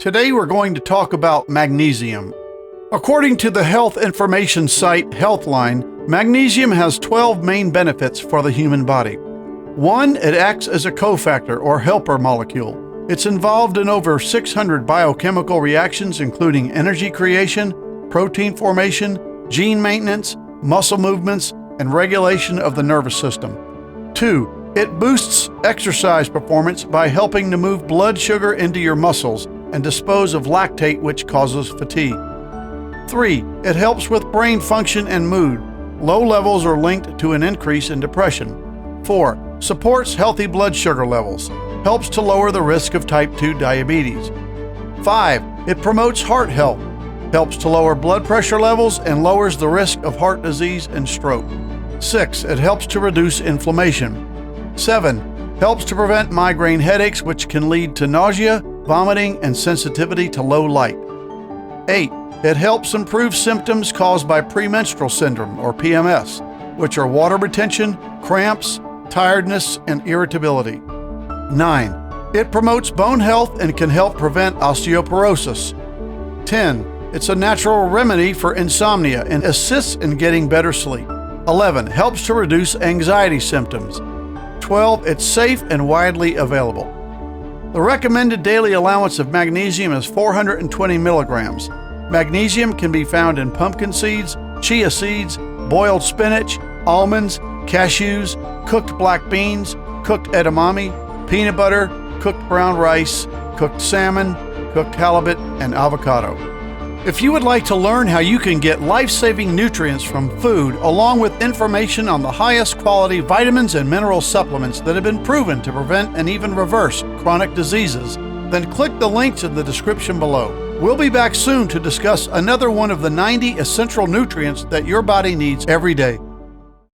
Today we're going to talk about magnesium. According to the health information site Healthline, magnesium has 12 main benefits for the human body. 1. It acts as a cofactor or helper molecule. It's involved in over 600 biochemical reactions including energy creation, protein formation, gene maintenance, muscle movements, and regulation of the nervous system. 2. It boosts exercise performance by helping to move blood sugar into your muscles and dispose of lactate, which causes fatigue. 3. It helps with brain function and mood. Low levels are linked to an increase in depression. 4. Supports healthy blood sugar levels. Helps to lower the risk of type 2 diabetes. 5. It promotes heart health. Helps to lower blood pressure levels and lowers the risk of heart disease and stroke. 6. It helps to reduce inflammation. 7. Helps to prevent migraine headaches, which can lead to nausea, vomiting, and sensitivity to low light. 8. It helps improve symptoms caused by premenstrual syndrome, or PMS, which are water retention, cramps, tiredness, and irritability. 9. It promotes bone health and can help prevent osteoporosis. 10. It's a natural remedy for insomnia and assists in getting better sleep. 11. Helps to reduce anxiety symptoms. 12. It's safe and widely available. The recommended daily allowance of magnesium is 420 milligrams. Magnesium can be found in pumpkin seeds, chia seeds, boiled spinach, almonds, cashews, cooked black beans, cooked edamame, peanut butter, cooked brown rice, cooked salmon, cooked halibut, and avocado. If you would like to learn how you can get life-saving nutrients from food, along with information on the highest quality vitamins and mineral supplements that have been proven to prevent and even reverse chronic diseases, then click the links in the description below. We'll be back soon to discuss another one of the 90 essential nutrients that your body needs every day.